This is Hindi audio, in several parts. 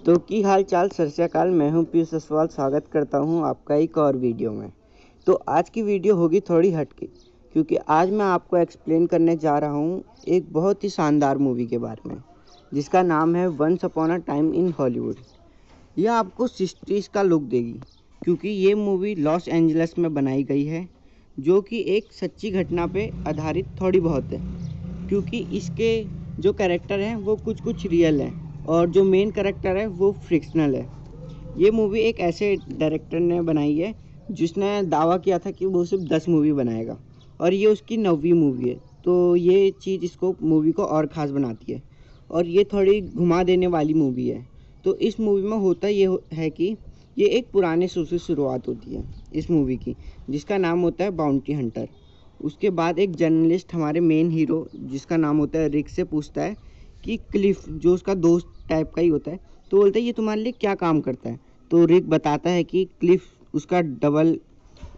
तो की हाल चाल सत श्री अकाल। मैं हूं पीयूष असवाल, स्वागत करता हूं आपका एक और वीडियो में। तो आज की वीडियो होगी थोड़ी हटके, क्योंकि आज मैं आपको एक्सप्लेन करने जा रहा हूं एक बहुत ही शानदार मूवी के बारे में, जिसका नाम है once upon a time in Hollywood. यह आपको 60s का लुक देगी, क्योंकि ये मूवी लॉस एंजलिस में बनाई गई है, जो कि एक सच्ची घटना पे आधारित थोड़ी बहुत है, क्योंकि इसके जो कैरेक्टर हैं वो कुछ रियल हैं और जो मेन कैरेक्टर है वो फिक्शनल है। ये मूवी एक ऐसे डायरेक्टर ने बनाई है जिसने दावा किया था कि वो सिर्फ 10 मूवी बनाएगा, और ये उसकी 9वीं मूवी है। तो ये चीज़ इसको मूवी को और ख़ास बनाती है, और ये थोड़ी घुमा देने वाली मूवी है। तो इस मूवी में होता ये है कि ये एक पुराने शो से शुरुआत होती है इस मूवी की, जिसका नाम होता है बाउंटी हंटर। उसके बाद एक जर्नलिस्ट हमारे मेन हीरो, जिसका नाम होता है रिक, से पूछता है कि क्लिफ, जो उसका दोस्त टाइप का ही होता है, तो बोलता है ये तुम्हारे लिए क्या काम करता है। तो रिक बताता है कि क्लिफ उसका डबल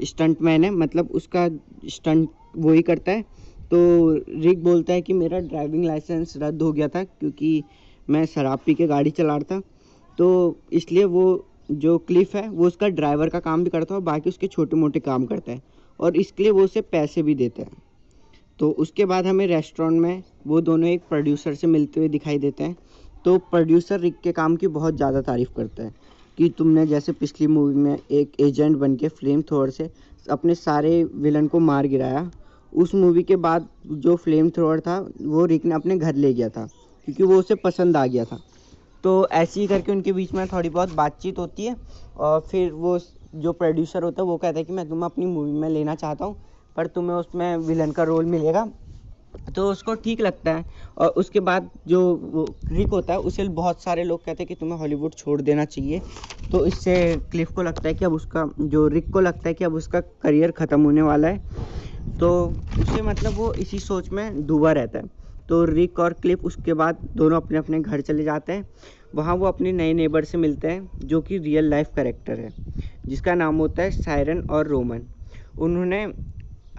स्टंट मैन है, मतलब उसका स्टंट वो ही करता है। तो रिक बोलता है कि मेरा ड्राइविंग लाइसेंस रद्द हो गया था क्योंकि मैं शराब पी के गाड़ी चला रहा था, तो इसलिए वो जो क्लिफ है वो उसका ड्राइवर का काम भी करता है और बाकी उसके छोटे मोटे काम करता है, और इसके लिए वो उसे पैसे भी देता है। तो उसके बाद हमें रेस्टोरेंट में वो दोनों एक प्रोड्यूसर से मिलते हुए दिखाई देते हैं। तो प्रोड्यूसर रिक के काम की बहुत ज़्यादा तारीफ़ करता है कि तुमने जैसे पिछली मूवी में एक एजेंट बन के फ्लेम थ्रोअर से अपने सारे विलन को मार गिराया, उस मूवी के बाद जो फ्लेम थ्रोअर था वो रिक ने अपने घर ले गया था क्योंकि वो उसे पसंद आ गया था। तो ऐसे ही करके उनके बीच में थोड़ी बहुत बातचीत होती है, और फिर वो जो प्रोड्यूसर होता है वो कहता है कि मैं तुम्हें अपनी मूवी में लेना चाहता हूँ, पर तुम्हें उसमें विलन का रोल मिलेगा। तो उसको ठीक लगता है, और उसके बाद जो वो रिक होता है उसे बहुत सारे लोग कहते हैं कि तुम्हें हॉलीवुड छोड़ देना चाहिए। तो इससे क्लिफ को लगता है कि अब उसका, जो रिक को लगता है कि अब उसका करियर ख़त्म होने वाला है, तो उसे मतलब वो इसी सोच में डूबा रहता है। तो रिक और क्लिफ उसके बाद दोनों अपने अपने घर चले जाते हैं। वहाँ वो अपने नए नेबर से मिलते हैं जो कि रियल लाइफ कैरेक्टर है, जिसका नाम होता है सायरन और रोमन। उन्होंने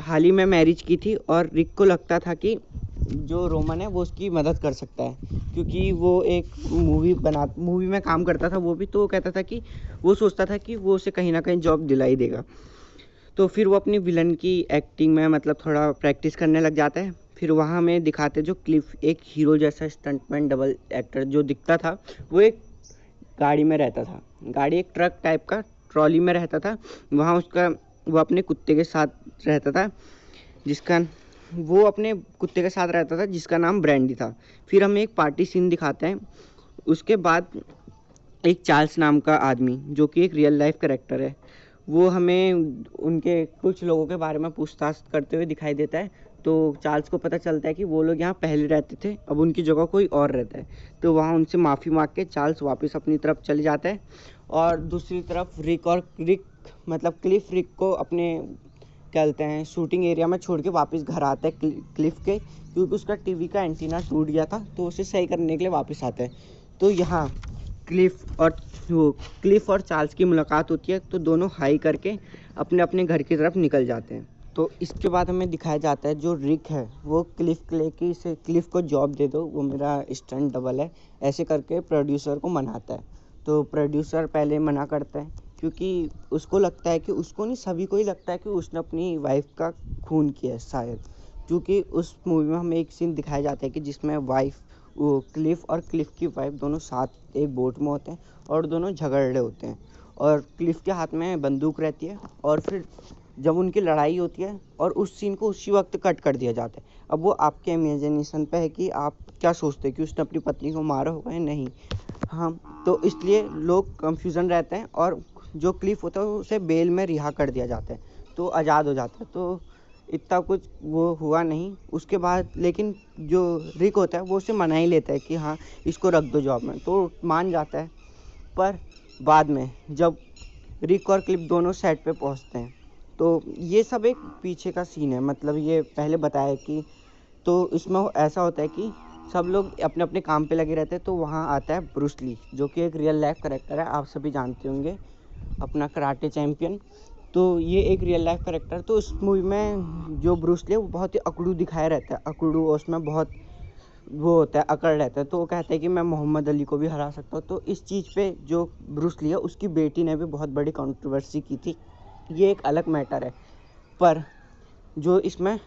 हाल ही में मैरिज की थी, और रिक को लगता था कि जो रोमन है वो उसकी मदद कर सकता है, क्योंकि वो एक मूवी में काम करता था वो भी। तो वो कहता था कि वो सोचता था कि वो उसे कहीं ना कहीं जॉब दिला ही देगा। तो फिर वो अपनी विलन की एक्टिंग में मतलब थोड़ा प्रैक्टिस करने लग जाता है। फिर वहाँ हमें दिखाते जो क्लिफ एक हीरो जैसा स्टंटमैन डबल एक्टर जो दिखता था, वो एक गाड़ी में रहता था। गाड़ी एक ट्रक टाइप का ट्रॉली में रहता था। वहाँ उसका वो अपने कुत्ते के साथ रहता था, जिसका नाम ब्रैंडी था। फिर हमें एक पार्टी सीन दिखाते हैं। उसके बाद एक चार्ल्स नाम का आदमी, जो कि एक रियल लाइफ कैरेक्टर है, वो हमें उनके कुछ लोगों के बारे में पूछताछ करते हुए दिखाई देता है। तो चार्ल्स को पता चलता है कि वो लोग यहाँ पहले रहते थे, अब उनकी जगह कोई और रहता है। तो वहाँ उनसे माफ़ी मांग के चार्ल्स वापस अपनी तरफ चले जाता है, और दूसरी तरफ रिक मतलब क्लिफ रिक को अपने क्या कहते हैं शूटिंग एरिया में छोड़ के वापस घर आता है क्लिफ के, क्योंकि उसका टीवी का एंटीना टूट गया था, तो उसे सही करने के लिए वापस आता है। तो यहाँ क्लिफ और चार्ल्स की मुलाकात होती है, तो दोनों हाई करके अपने अपने घर की तरफ निकल जाते हैं। तो इसके बाद हमें दिखाया जाता है जो रिक है वो क्लिफ को जॉब दे दो, वो मेरा स्टंट डबल है, ऐसे करके प्रोड्यूसर को मनाता है। तो प्रोड्यूसर पहले मना करता है, क्योंकि उसको लगता है कि उसको नहीं, सभी को ही लगता है कि उसने अपनी वाइफ का खून किया है शायद, क्योंकि उस मूवी में हमें एक सीन दिखाया जाता है कि जिसमें वो क्लिफ और क्लिफ की वाइफ दोनों साथ एक बोट में होते हैं और दोनों झगड़ रहे होते हैं, और क्लिफ के हाथ में बंदूक रहती है। और फिर जब उनकी लड़ाई होती है, और उस सीन को उसी वक्त कट कर दिया जाता है। अब वो आपके इमेजिनेशन पे है कि आप क्या सोचते हैं कि उसने अपनी पत्नी को मारा होगा या नहीं। हाँ, तो इसलिए लोग कंफ्यूजन रहते हैं, और जो क्लिफ होता है उसे बेल में रिहा कर दिया जाता है, तो आज़ाद हो जाता है। तो इतना कुछ वो हुआ नहीं उसके बाद, लेकिन जो रिक होता है वो उसे मना ही लेता है कि हाँ इसको रख दो जॉब में, तो मान जाता है। पर बाद में जब रिक और क्लिफ दोनों सेट पे पहुंचते हैं, तो ये सब एक पीछे का सीन है, मतलब ये पहले बताया कि, तो इसमें ऐसा होता है कि सब लोग अपने अपने काम पे लगे रहते हैं। तो वहाँ आता है ब्रूस ली, जो कि एक रियल लाइफ कैरेक्टर है, आप सभी जानते होंगे, अपना कराटे चैम्पियन। तो ये एक रियल लाइफ कैरेक्टर। तो इस मूवी में जो ब्रूस ली वो बहुत ही अकड़ू दिखाया रहता है, अकड़ू, और उसमें बहुत वो होता है, अकड़ रहता है, तो वो कहता है कि मैं मोहम्मद अली को भी हरा सकता हूँ। तो इस चीज़ पे जो ब्रूस ली है उसकी बेटी ने भी बहुत बड़ी कंट्रोवर्सी की थी। ये एक अलग मैटर है, पर जो इसमें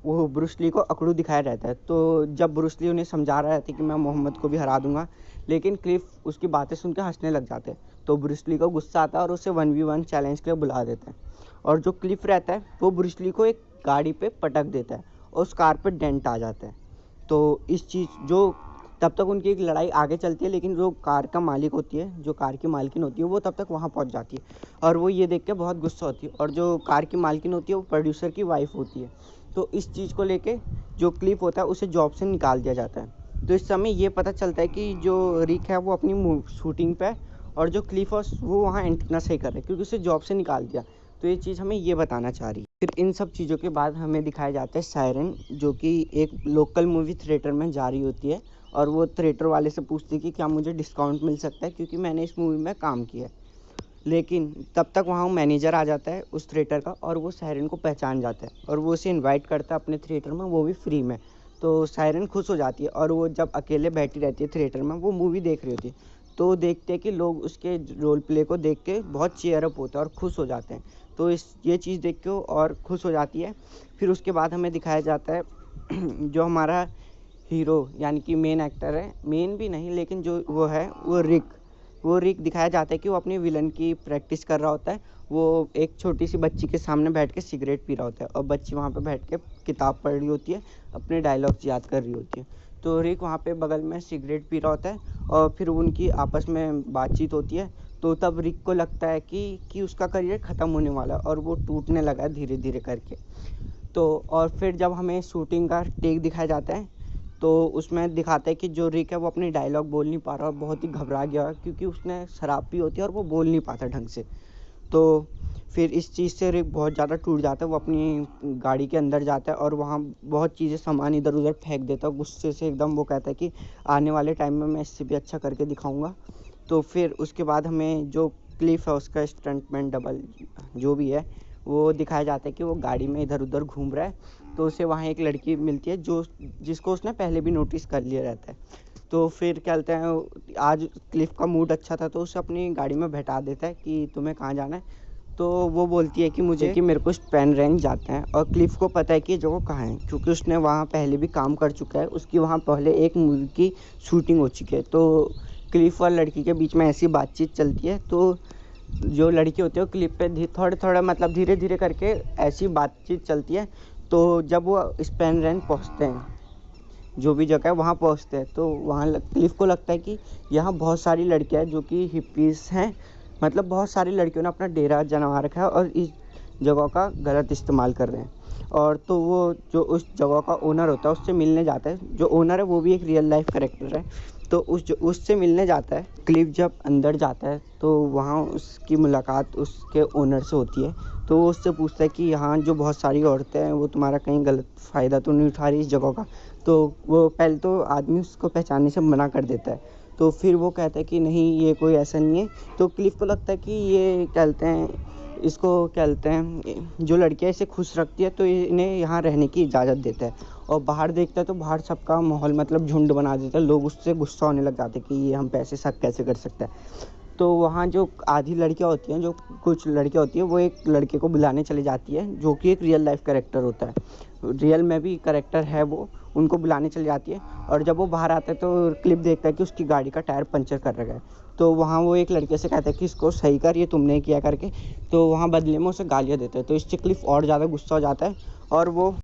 वो ब्रूस ली को अकड़ू दिखाया रहता है। तो जब ब्रूस ली उन्हें समझा रहा था कि मैं मोहम्मद को भी हरा दूंगा, लेकिन क्लिफ उसकी बातें सुन के हंसने लग जाते हैं। तो ब्रूस ली को गुस्सा आता है और उसे 1v1 चैलेंज के लिए बुला देते हैं। और जो क्लिफ रहता है वो ब्रूस ली को एक गाड़ी पे पटक देता है और उस कार पे डेंट आ जाता है। तो इस चीज़ जो तब तक उनकी एक लड़ाई आगे चलती है, लेकिन जो कार का मालिक होती है, जो कार की मालकिन होती है, वो तब तक वहाँ पहुँच जाती है और वो ये देख के बहुत गुस्सा होती है। और जो कार की मालकिन होती है वो प्रोड्यूसर की वाइफ होती है। तो इस चीज़ को लेके जो क्लिफ होता है उसे जॉब से निकाल दिया जाता है। तो इस समय ये पता चलता है कि जो रिक है वो अपनी शूटिंग पे है और जो क्लिफ है वो वहाँ एंटीना सही कर रहे हैं, क्योंकि उसे जॉब से निकाल दिया। तो ये चीज़ हमें ये बताना चाह रही है। फिर इन सब चीज़ों के बाद हमें दिखाया जाता है सायरन, जो कि एक लोकल मूवी थिएटर में जा रही होती है और वो थिएटर वाले से पूछती है कि क्या मुझे डिस्काउंट मिल सकता है, क्योंकि मैंने इस मूवी में काम किया है। लेकिन तब तक वहाँ मैनेजर आ जाता है उस थिएटर का और वो सायरन को पहचान जाता है और वो उसे इनवाइट करता है अपने थिएटर में, वो भी फ्री में। तो सायरन खुश हो जाती है और वो जब अकेले बैठी रहती है थिएटर में, वो मूवी देख रही होती है, तो देखते हैं कि लोग उसके रोल प्ले को देख के बहुत चीयर अप होते हैं और खुश हो जाते हैं। तो ये चीज़ देख के वो और खुश हो जाती है। फिर उसके बाद हमें दिखाया जाता है जो हमारा हीरो यानी कि मेन एक्टर है, मेन भी नहीं लेकिन जो वो है वो रिक दिखाया जाता है कि वो अपनी विलन की प्रैक्टिस कर रहा होता है। वो एक छोटी सी बच्ची के सामने बैठ के सिगरेट पी रहा होता है और बच्ची वहाँ पे बैठ के किताब पढ़ रही होती है, अपने डायलॉग्स याद कर रही होती है। तो रिक वहाँ पे बगल में सिगरेट पी रहा होता है और फिर उनकी आपस में बातचीत होती है। तो तब रिक को लगता है कि उसका करियर ख़त्म होने वाला है और वो टूटने लगा है धीरे धीरे करके। तो और फिर जब हमें शूटिंग का टेक दिखाया जाता है तो उसमें दिखाता है कि जो रिक है वो अपनी डायलॉग बोल नहीं पा रहा और बहुत ही घबरा गया, क्योंकि उसने शराब पी होती है और वो बोल नहीं पाता ढंग से। तो फिर इस चीज़ से रिक बहुत ज़्यादा टूट जाता है, वो अपनी गाड़ी के अंदर जाता है और वहाँ बहुत चीज़ें सामान इधर उधर फेंक देता है गुस्से से एकदम। वो कहता है कि आने वाले टाइम में मैं इससे भी अच्छा करके दिखाऊंगा। तो फिर उसके बाद हमें जो क्लिफ है उसका स्टंटमैन डबल जो भी है वो दिखाया जाता है कि वो गाड़ी में इधर उधर घूम रहा है। तो उसे वहाँ एक लड़की मिलती है जिसको उसने पहले भी नोटिस कर लिया रहता है। तो फिर क्या कहते हैं, आज क्लिफ का मूड अच्छा था तो उसे अपनी गाड़ी में बैठा देता है कि तुम्हें कहाँ जाना है। तो वो बोलती है कि मेरे को स्पेन रेंज जाते हैं, और क्लिफ को पता है कि जगह कहाँ है क्योंकि उसने वहाँ पहले भी काम कर चुका है, उसकी वहाँ पहले एक मूवी की शूटिंग हो चुकी है। तो क्लिफ और लड़की के बीच में ऐसी बातचीत चलती है। तो जो लड़की होती है वो क्लिप पे थोड़े थोड़ा मतलब धीरे धीरे करके ऐसी बातचीत चलती है। तो जब वो स्पेन रेंज पहुँचते हैं, जो भी जगह है वहाँ पहुँचते हैं, तो वहाँ क्लिफ को लगता है कि यहाँ बहुत सारी लड़कियाँ हैं जो कि हिप्पीज़ हैं, मतलब बहुत सारी लड़कियों ने अपना डेरा जमा रखा है और इस जगह का गलत इस्तेमाल कर रहे हैं। और तो वो जो उस जगह का ओनर होता है उससे मिलने जाता है। जो ओनर है वो भी एक रियल लाइफ कैरेक्टर है। तो उससे मिलने जाता है। क्लिफ जब अंदर जाता है तो वहाँ उसकी मुलाकात उसके ओनर से होती है। तो वो उससे पूछता है कि यहाँ जो बहुत सारी औरतें हैं वो तुम्हारा कहीं गलत फ़ायदा तो नहीं उठा रही इस जगह का। तो वो पहले तो आदमी उसको पहचानने से मना कर देता है। तो फिर वो कहता है कि नहीं ये कोई ऐसा नहीं है। तो क्लिफ को लगता है कि ये कहते हैं इसको कहते हैं जो लड़कियाँ इसे खुश रखती है तो इन्हें यहाँ रहने की इजाज़त देता है। और बाहर देखता है तो बाहर सबका माहौल मतलब झुंड बना देता है, लोग उससे गुस्सा होने लग जाते हैं कि ये हम पैसे शक कैसे कर सकता है। तो वहाँ जो आधी लड़कियाँ होती हैं, जो कुछ लड़कियाँ होती हैं वो एक लड़के को बुलाने चली जाती है जो कि एक रियल लाइफ कैरेक्टर होता है, रियल में भी कैरेक्टर है वो, उनको बुलाने चली जाती है। और जब वो बाहर आता है तो क्लिप देखता है कि उसकी गाड़ी का टायर पंचर कर रखा है। तो वहाँ वो एक लड़के से कहता है कि इसको सही कर, ये तुमने किया करके। तो वहाँ बदले में उसे गालियाँ देते हैं। तो इससे क्लिफ और ज़्यादा गुस्सा हो जाता है और वो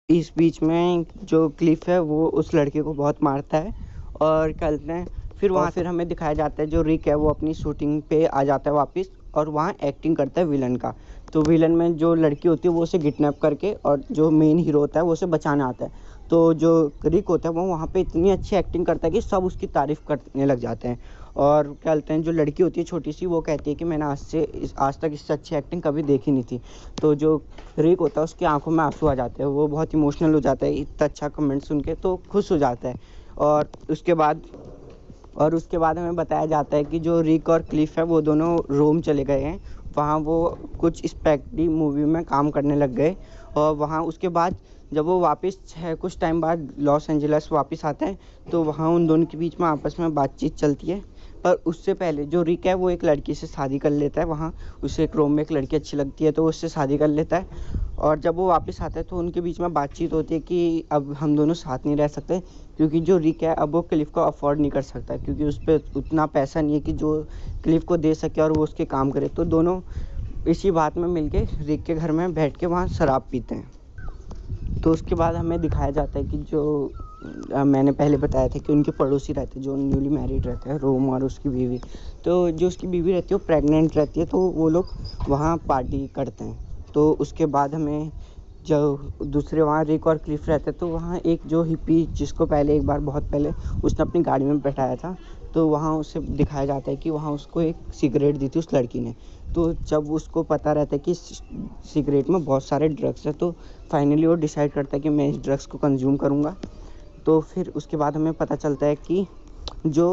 इस बीच में जो क्लिफ है वो उस लड़के को बहुत मारता है और कहते हैं फिर हमें दिखाया जाता है जो रिक है वो अपनी शूटिंग पे आ जाता है वापस और वहाँ एक्टिंग करता है विलन का। तो विलन में जो लड़की होती है वो उसे किडनैप करके और जो मेन हीरो होता है वो उसे बचाने आता है। तो जो रिक होता है वो वहाँ पे इतनी अच्छी एक्टिंग करता है कि सब उसकी तारीफ़ करने लग जाते हैं। और क्या कहते हैं जो लड़की होती है छोटी सी वो कहती है कि मैंने आज तक इससे अच्छी एक्टिंग कभी देखी नहीं थी। तो जो रिक होता है उसकी आंखों में आंसू आ जाते हैं, वो बहुत इमोशनल हो जाता है इतना अच्छा कमेंट सुन के, तो खुश हो जाता है। और उसके बाद हमें बताया जाता है कि जो रिक और क्लिफ है वो दोनों रोम चले गए हैं, वहाँ वो कुछ स्पेगेटी मूवी में काम करने लग गए। और वहाँ उसके बाद जब वो वापस कुछ टाइम बाद लॉस एंजल्स वापस आते हैं तो वहाँ उन दोनों के बीच में आपस में बातचीत चलती है। पर उससे पहले जो रिक है वो एक लड़की से शादी कर लेता है। वहाँ उसे एक रोम में एक लड़की अच्छी लगती है तो वो उससे शादी कर लेता है। और जब वो वापस आता है तो उनके बीच में बातचीत होती है कि अब हम दोनों साथ नहीं रह सकते, क्योंकि जो रिक है अब वो क्लिफ को अफोर्ड नहीं कर सकता, क्योंकि उस पर उतना पैसा नहीं है कि जो क्लिफ को दे सके और वो उसके काम करे। तो दोनों इसी बात में मिलके रिक के घर में बैठ के वहाँ शराब पीते हैं। तो उसके बाद हमें दिखाया जाता है कि जो मैंने पहले बताया था कि उनके पड़ोसी रहते हैं जो न्यूली मैरिड रहते हैं, रोम और उसकी बीवी। तो जो उसकी बीवी रहती है वो प्रेग्नेंट रहती है, तो वो लोग वहाँ पार्टी करते हैं। तो उसके बाद हमें जो दूसरे वहाँ रिक और क्लिफ रहते हैं, तो वहाँ एक जो हिप्पी जिसको पहले एक बार बहुत पहले उसने अपनी गाड़ी में बैठाया था, तो वहाँ उसे दिखाया जाता है कि वहाँ उसको एक सिगरेट दी थी उस लड़की ने। तो जब उसको पता रहता है कि सिगरेट में बहुत सारे ड्रग्स है, तो फाइनली वो डिसाइड करता है कि मैं इस ड्रग्स को कंज्यूम करूँगा। तो फिर उसके बाद हमें पता चलता है कि जो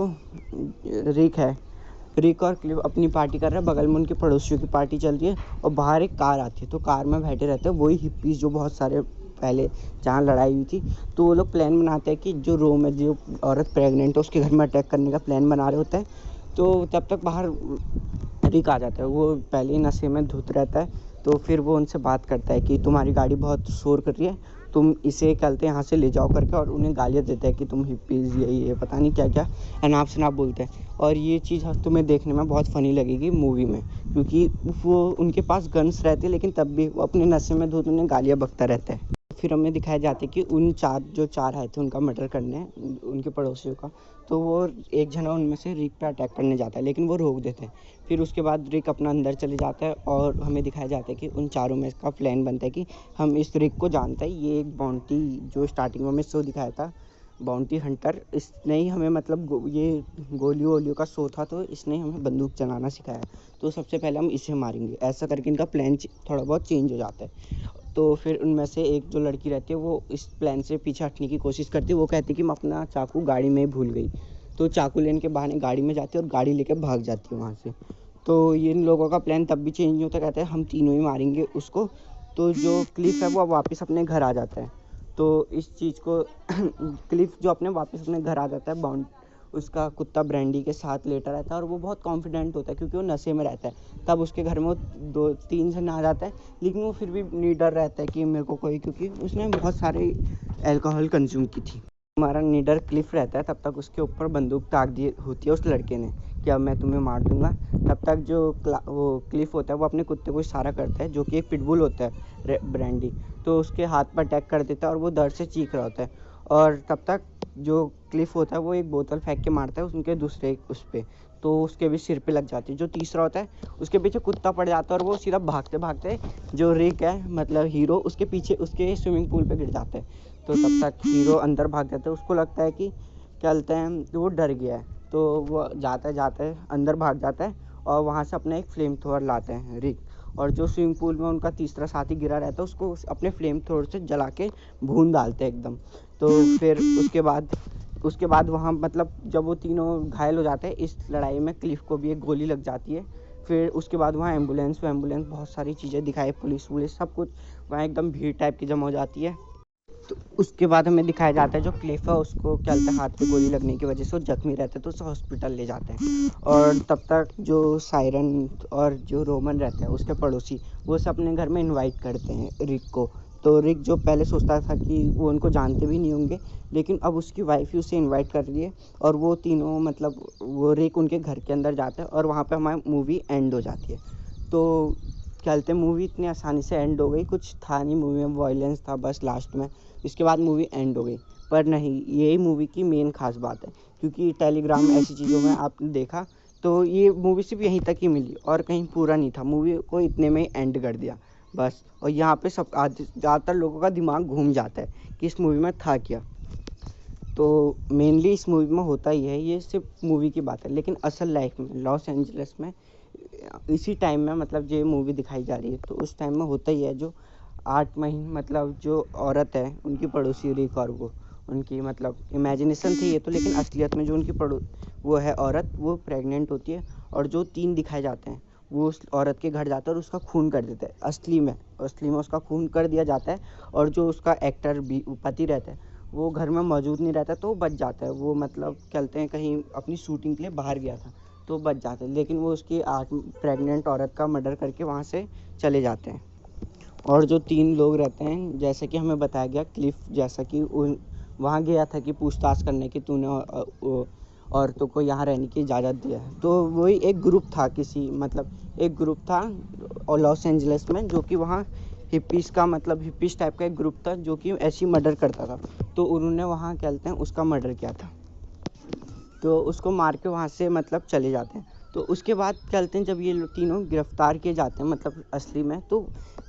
रिक और क्लिफ अपनी पार्टी कर रहे हैं, बगल में उनके पड़ोसियों की पार्टी चल रही है और बाहर एक कार आती है। तो कार में बैठे रहते हैं वही हिप्पीज जो बहुत सारे पहले जहाँ लड़ाई हुई थी। तो वो लोग प्लान बनाते हैं कि जो रोम है, जो औरत प्रेग्नेंट है, उसके घर में अटैक करने का प्लान बना रहे होते हैं। तो तब तक बाहर रिक आ जाता है, वो पहले ही नशे में धुत रहता है। तो फिर वो उनसे बात करता है कि तुम्हारी गाड़ी बहुत शोर कर रही है, तुम इसे कल यहाँ से ले जाओ करके, और उन्हें गालियाँ देता है कि तुम हिप्पीज ये पता नहीं क्या क्या अनाप शनाप बोलते हैं। और ये चीज़ तुम्हें देखने में बहुत फ़नी लगेगी मूवी में, क्योंकि वो उनके पास गन्स रहते हैं लेकिन तब भी वो अपने नशे में धुत उन्हें गालियाँ बकता रहता है। फिर हमें दिखाया जाता है कि उन चार आए थे उनका मर्डर करने, उनके पड़ोसियों का। तो वो एक जना उनमें से रिक पे अटैक करने जाता है लेकिन वो रोक देते हैं। फिर उसके बाद रिक अपना अंदर चले जाता है और हमें दिखाया जाता है कि उन चारों में का प्लान बनता है कि हम इस रिक को जानते हैं, ये एक बाउंटी जो स्टार्टिंग में हमें शो दिखाया था, बाउंटी हंटर, इसने ही हमें मतलब ये गोलियों वोलियों का शो था, तो इसने ही हमें बंदूक चलाना सिखाया। तो सबसे पहले हम इसे मारेंगे, ऐसा करके इनका प्लान थोड़ा बहुत चेंज हो जाता है। तो फिर उनमें से एक जो लड़की रहती है वो इस प्लान से पीछे हटने की कोशिश करती है। वो कहती है कि मैं अपना चाकू गाड़ी में ही भूल गई। तो चाकू लेने के बहाने गाड़ी में जाती है और गाड़ी लेकर भाग जाती है वहाँ से। तो इन लोगों का प्लान तब भी चेंज नहीं होता, कहते हैं हम तीनों ही मारेंगे उसको। तो जो क्लिफ है वो वापस अपने घर आ जाता है। तो इस चीज़ को क्लिफ जो वापस अपने घर आ जाता है, उसका कुत्ता ब्रांडी के साथ लेटा रहता है और वो बहुत कॉन्फिडेंट होता है क्योंकि वो नशे में रहता है। तब उसके घर में वो 2-3 जन आ जाता है, लेकिन वो फिर भी निडर रहता है कि मेरे को कोई, क्योंकि उसने बहुत सारे अल्कोहल कंज्यूम की थी। हमारा निडर क्लिफ रहता है, तब तक उसके ऊपर बंदूक ताक दी होती है उस लड़के ने कि अब मैं तुम्हें मार दूंगा। तब तक जो वो क्लिफ होता है वो अपने कुत्ते को इशारा करता है, जो कि एक पिटबुल होता है ब्रांडी, तो उसके हाथ पर अटैक कर देता है और वो दर्द से चीख रहा होता है। और तब तक जो क्लिफ होता है वो एक बोतल फेंक के मारता है उनके दूसरे उस पर, तो उसके भी सिर पे लग जाती है। जो तीसरा होता है उसके पीछे कुत्ता पड़ जाता है और वो सीधा भागते भागते जो रिक है मतलब हीरो, उसके पीछे उसके स्विमिंग पूल पे गिर जाता है। तो तब तक हीरो अंदर भाग जाता है, उसको लगता है कि क्या बोलते हैं वो डर गया है। तो वो जाता है अंदर भाग जाता है और वहाँ से अपना एक फ्लेम थ्रोअर लाते हैं रिक। और जो स्विमिंग पूल में उनका तीसरा साथी गिरा रहता है उसको अपने फ्लेम थ्रोअर से जला के भून डालते हैं एकदम। तो फिर उसके बाद वहाँ मतलब जब वो तीनों घायल हो जाते हैं इस लड़ाई में, क्लिफ को भी एक गोली लग जाती है। फिर उसके बाद वहाँ एम्बुलेंस बहुत सारी चीज़ें दिखाई, पुलिस सब कुछ वहाँ एकदम भीड़ टाइप की जमा हो जाती है। तो उसके बाद हमें दिखाया जाता है जो क्लिफ है उसको क्या बोलते हैं हाथ पे गोली लगने की वजह से वो जख्मी रहता है, तो उसे हॉस्पिटल ले जाते हैं। और तब तक जो सायरन और जो रोमन रहता है उसके पड़ोसी वो सब अपने घर में इनवाइट करते हैं रिक को। तो रिक जो पहले सोचता था कि वो उनको जानते भी नहीं होंगे, लेकिन अब उसकी वाइफ ही उसे इनवाइट कर रही है और वो तीनों मतलब वो रिक उनके घर के अंदर जाता है और वहाँ पे हमारी मूवी एंड हो जाती है। तो क्या बोलते हैं मूवी इतनी आसानी से एंड हो गई, कुछ था नहीं मूवी में, वायलेंस था बस लास्ट में, इसके बाद मूवी एंड हो गई। पर नहीं, यही मूवी की मेन खास बात है, क्योंकि टेलीग्राम ऐसी चीज़ों में आपने देखा तो ये मूवी सिर्फ यहीं तक ही मिली और कहीं पूरा नहीं था, मूवी को इतने में ही एंड कर दिया बस। और यहाँ पे सब ज़्यादातर लोगों का दिमाग घूम जाता है कि इस मूवी में था क्या। तो मेनली इस मूवी में होता ही है, ये सिर्फ मूवी की बात है, लेकिन असल लाइफ में लॉस एंजल्स में इसी टाइम में मतलब जो मूवी दिखाई जा रही है तो उस टाइम में होता ही है। जो 8 महीने मतलब जो औरत है उनकी पड़ोसी रिक और वो उनकी मतलब इमेजिनेशन थी ये तो, लेकिन असलियत में जो उनकी वो है औरत वो प्रेग्नेंट होती है। और जो 3 दिखाए जाते हैं वो उस औरत के घर जाता है और उसका खून कर देता है। असली में उसका खून कर दिया जाता है। और जो उसका एक्टर भी पति रहता है वो घर में मौजूद नहीं रहता, तो बच जाता है। वो मतलब कहते हैं कहीं अपनी शूटिंग के लिए बाहर गया था तो बच जाता है, लेकिन वो उसकी 8 प्रेग्नेंट औरत का मर्डर करके वहाँ से चले जाते हैं। और जो 3 लोग रहते हैं, जैसा कि हमें बताया गया क्लिफ, जैसा कि वहाँ गया था कि पूछताछ करने की तूने औरतों को यहाँ रहने की इजाज़त दिया है। तो वही एक ग्रुप था, एक ग्रुप था और लॉस एंजलिस में, जो कि वहाँ हिप्पीज़ का हिप्पीज़ टाइप का एक ग्रुप था जो कि ऐसी मर्डर करता था। तो उन्होंने वहाँ कहते हैं उसका मर्डर किया था, तो उसको मार के वहाँ से चले जाते हैं। तो उसके बाद चलते हैं, जब ये तीनों गिरफ्तार किए जाते हैं असली में, तो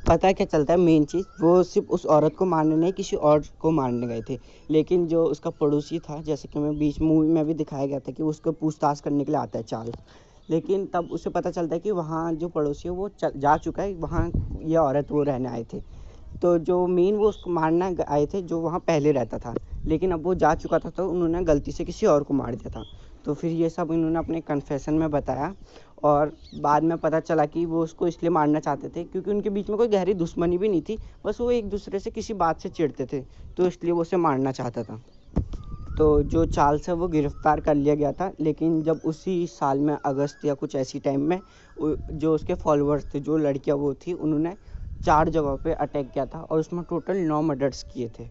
पता क्या चलता है मेन चीज़, वो सिर्फ उस औरत को मारने नहीं किसी और को मारने गए थे। लेकिन जो उसका पड़ोसी था, जैसे कि मैं बीच मूवी में भी दिखाया गया था कि उसको पूछताछ करने के लिए आता है चार्ल्स, लेकिन तब उसे पता चलता है कि वहाँ जो पड़ोसी है वो जा चुका है, वहाँ ये औरत वो रहने आए थे। तो जो मेन वो उसको मारना आए थे जो वहाँ पहले रहता था, लेकिन अब वो जा चुका था तो उन्होंने गलती से किसी और को मार दिया था। तो फिर ये सब इन्होंने अपने कन्फेशन में बताया, और बाद में पता चला कि वो उसको इसलिए मारना चाहते थे क्योंकि उनके बीच में कोई गहरी दुश्मनी भी नहीं थी, बस वो एक दूसरे से किसी बात से चिढ़ते थे, तो इसलिए वो उसे मारना चाहता था। तो जो चार्ल्स है वो गिरफ्तार कर लिया गया था, लेकिन जब उसी साल में अगस्त या कुछ ऐसी टाइम में जो उसके फॉलोअर्स थे, जो लड़कियां वो थी, उन्होंने 4 जगहों पे अटैक किया था और उसमें टोटल 9 मर्डर्स किए थे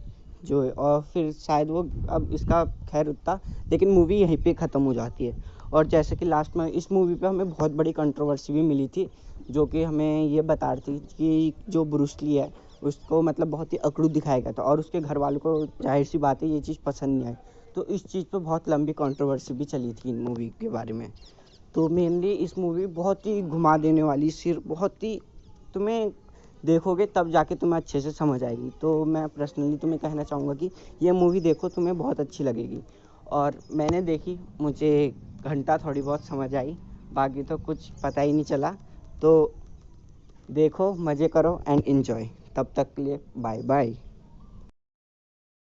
जो। और फिर शायद वो, अब इसका खैर उतना, लेकिन मूवी यहीं पे ख़त्म हो जाती है। और जैसे कि लास्ट में इस मूवी पे हमें बहुत बड़ी कंट्रोवर्सी भी मिली थी, जो कि हमें ये बता रही थी कि जो ब्रूस ली है उसको बहुत ही अकड़ू दिखाया गया था, और उसके घर वालों को जाहिर सी बात है ये चीज़ पसंद नहीं आई। तो इस चीज़ पे बहुत लंबी कंट्रोवर्सी भी चली थी इन मूवी के बारे में। तो मेनली इस मूवी बहुत ही घुमा देने वाली, सिर्फ बहुत ही, तुम्हें देखोगे तब जाके तुम्हें अच्छे से समझ आएगी। तो मैं पर्सनली तुम्हें कहना चाहूँगा कि ये मूवी देखो, तुम्हें बहुत अच्छी लगेगी। और मैंने देखी, मुझे घंटा थोड़ी बहुत समझ आई, बाकी तो कुछ पता ही नहीं चला। तो देखो, मज़े करो एंड एन्जॉय। तब तक के लिए बाय बाय।